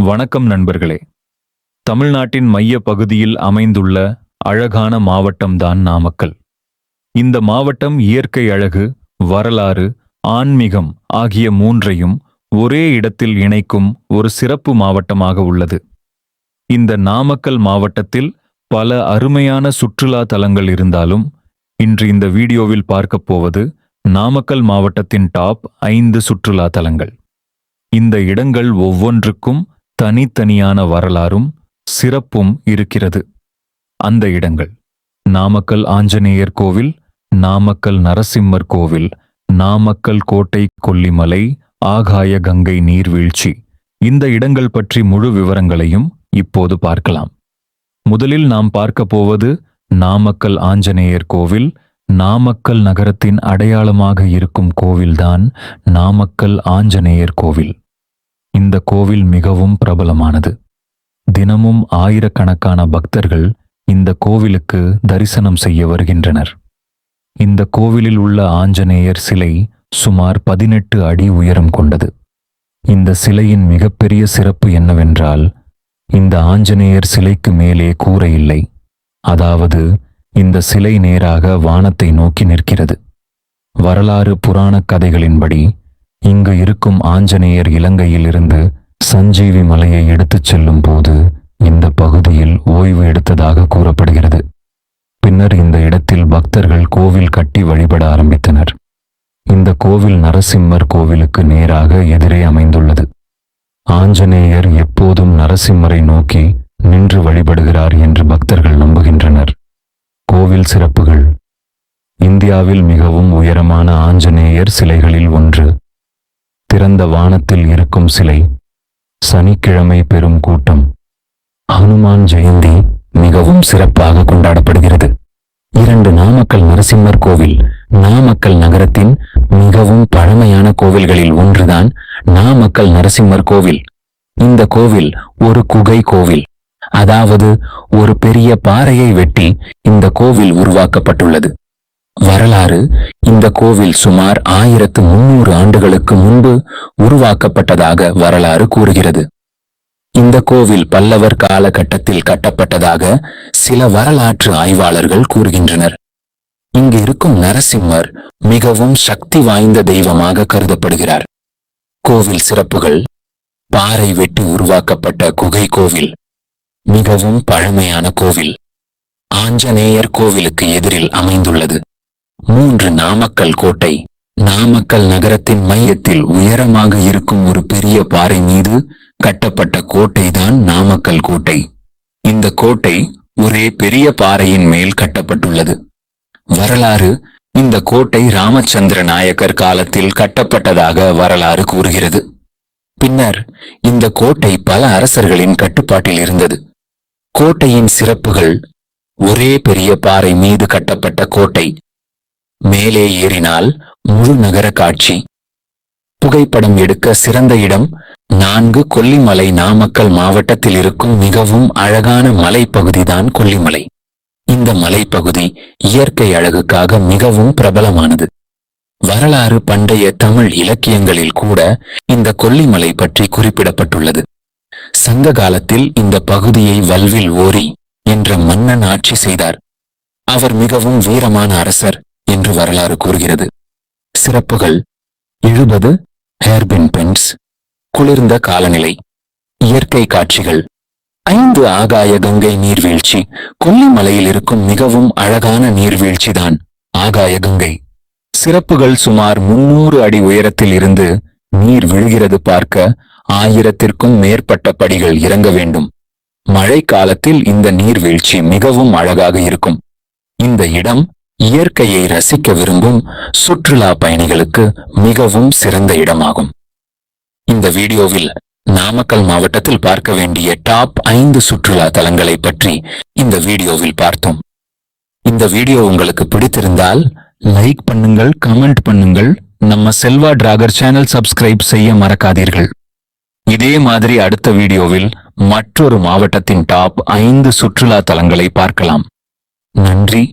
வணக்கம் நண்பர்களே. தமிழ்நாட்டின் மைய பகுதியில் அமைந்துள்ள அழகான மாவட்டம்தான் நாமக்கல். இந்த மாவட்டம் இயற்கை அழகு, வரலாறு, ஆன்மீகம் ஆகிய மூன்றையும் ஒரே இடத்தில் இணைக்கும் ஒரு சிறப்பு மாவட்டமாக உள்ளது. இந்த நாமக்கல் மாவட்டத்தில் பல அருமையான சுற்றுலா தலங்கள் இருந்தாலும் இன்று இந்த வீடியோவில் பார்க்கப் போவது நாமக்கல் மாவட்டத்தின் டாப் 5 சுற்றுலா தலங்கள். இந்த இடங்கள் ஒவ்வொன்றுக்கும் தனித்தனியான வரலாறும் சிறப்பும் இருக்கிறது. அந்த இடங்கள்: நாமக்கல் ஆஞ்சநேயர் கோவில், நாமக்கல் நரசிம்மர் கோவில், நாமக்கல் கோட்டை கொல்லிமலை, ஆகாய கங்கை நீர்வீழ்ச்சி. இந்த இடங்கள் பற்றி முழு விவரங்களையும் இப்போது பார்க்கலாம். முதலில் நாம் பார்க்க போவது நாமக்கல் ஆஞ்சநேயர் கோவில். நாமக்கல் நகரத்தின் அடையாளமாக இருக்கும் கோவில்தான் நாமக்கல் ஆஞ்சநேயர் கோவில். இந்த கோவில் மிகவும் பிரபலமானது. தினமும் ஆயிரக்கணக்கான பக்தர்கள் இந்த கோவிலுக்கு தரிசனம் செய்ய வருகின்றனர். இந்த கோவிலில் உள்ள ஆஞ்சநேயர் சிலை சுமார் 18 அடி உயரம் கொண்டது. இந்த சிலையின் மிகப்பெரிய சிறப்பு என்னவென்றால், இந்த ஆஞ்சநேயர் சிலைக்கு மேலே கூரை இல்லை. அதாவது இந்த சிலை நேராக வானத்தை நோக்கி நிற்கிறது. வரலாறு புராண கதைகளின்படி இங்கு இருக்கும் ஆஞ்சநேயர் இலங்கையில் இருந்து சஞ்சீவி மலையை எடுத்துச் செல்லும் போது இந்த பகுதியில் ஓய்வு எடுத்ததாக கூறப்படுகிறது. பின்னர் இந்த இடத்தில் பக்தர்கள் கோவில் கட்டி வழிபட ஆரம்பித்தனர். இந்த கோவில் நரசிம்மர் கோவிலுக்கு நேராக எதிரே அமைந்துள்ளது. ஆஞ்சநேயர் எப்போதும் நரசிம்மரை நோக்கி நின்று வழிபடுகிறார் என்று பக்தர்கள் நம்புகின்றனர். கோவில் சிறப்புகள்: இந்தியாவில் மிகவும் உயரமான ஆஞ்சநேயர் சிலைகளில் ஒன்று. திறந்த வானத்தில் இருக்கும் சிலை. சனிக்கிழமை பெரும் கூட்டம். ஹனுமான் ஜெயந்தி மிகவும் சிறப்பாக கொண்டாடப்படுகிறது. 2 நாமக்கல் நரசிம்மர் கோவில். நாமக்கல் நகரத்தின் மிகவும் பழமையான கோவில்களில் ஒன்றுதான் நாமக்கல் நரசிம்மர் கோவில். இந்த கோவில் ஒரு குகை கோவில். அதாவது ஒரு பெரிய பாறையை வெட்டி இந்த கோவில் உருவாக்கப்பட்டுள்ளது. வரலாறு: இந்த கோவில் சுமார் 1300 ஆண்டுகளுக்கு முன்பு உருவாக்கப்பட்டதாக வரலாறு கூறுகிறது. இந்த கோவில் பல்லவர் காலகட்டத்தில் கட்டப்பட்டதாக சில வரலாற்று ஆய்வாளர்கள் கூறுகின்றனர். இங்கு இருக்கும் நரசிம்மர் மிகவும் சக்தி வாய்ந்த தெய்வமாக கருதப்படுகிறார். கோவில் சிறப்புகள்: பாறை வெட்டி உருவாக்கப்பட்ட குகை கோவில். மிகவும் பழமையான கோவில். ஆஞ்சநேயர் கோவிலுக்கு எதிரில் அமைந்துள்ளது. 3 நாமக்கல் கோட்டை. நாமக்கல் நகரத்தின் மையத்தில் உயரமாக இருக்கும் ஒரு பெரிய பாறை மீது கட்டப்பட்ட கோட்டைதான் நாமக்கல் கோட்டை. இந்த கோட்டை ஒரே பெரிய பாறையின் மேல் கட்டப்பட்டுள்ளது. வரலாறு: இந்த கோட்டை ராமச்சந்திர நாயக்கர் காலத்தில் கட்டப்பட்டதாக வரலாறு கூறுகிறது. பின்னர் இந்த கோட்டை பல அரசர்களின் கட்டுப்பாட்டில் இருந்தது. கோட்டையின் சிறப்புகள்: ஒரே பெரிய பாறை மீது கட்டப்பட்ட கோட்டை. மேலே ஏறினால் முழு நகர காட்சி. புகைப்படம் எடுக்க சிறந்த இடம். 4 கொல்லிமலை. நாமக்கல் மாவட்டத்தில் இருக்கும் மிகவும் அழகான மலைப்பகுதிதான் கொல்லிமலை. இந்த மலைப்பகுதி இயற்கை அழகுக்காக மிகவும் பிரபலமானது. வரலாறு: பண்டைய தமிழ் இலக்கியங்களில் கூட இந்த கொல்லிமலை பற்றி குறிப்பிடப்பட்டுள்ளது. சங்க காலத்தில் இந்த பகுதியை வல்வில் ஓரி என்ற மன்னன் ஆட்சி செய்தார். அவர் மிகவும் வீரமான அரசர் என்று வரலாறு கூறுகிறது. சிறப்புகள்: 70 ஹேர்பின் பென்ஸ். குளிர்ந்த காலநிலை. இயற்கை காட்சிகள். 5 ஆகாய கங்கை நீர்வீழ்ச்சி. கொல்லிமலையில் இருக்கும் மிகவும் அழகான நீர்வீழ்ச்சிதான் ஆகாய கங்கை. சிறப்புகள்: சுமார் 300 அடி உயரத்தில் இருந்து நீர் விழுகிறது. பார்க்க 1000க்கும் மேற்பட்ட படிகள் இறங்க வேண்டும். மழை காலத்தில் இந்த நீர்வீழ்ச்சி மிகவும் அழகாக இருக்கும். இந்த இடம் இயற்கையை ரசிக்க விரும்பும் சுற்றுலா பயணிகளுக்கு மிகவும் சிறந்த இடமாகும். இந்த வீடியோவில் நாமக்கல் மாவட்டத்தில் பார்க்க வேண்டிய டாப் 5 சுற்றுலா தலங்களை பற்றி இந்த வீடியோவில் பார்த்தோம். இந்த வீடியோ உங்களுக்கு பிடித்திருந்தால் லைக் பண்ணுங்கள், கமெண்ட் பண்ணுங்கள். நம்ம செல்வா டிராகர் சேனல் சப்ஸ்கிரைப் செய்ய மறக்காதீர்கள். இதே மாதிரி அடுத்த வீடியோவில் மற்றொரு மாவட்டத்தின் டாப் 5 சுற்றுலா தலங்களை பார்க்கலாம். நன்றி.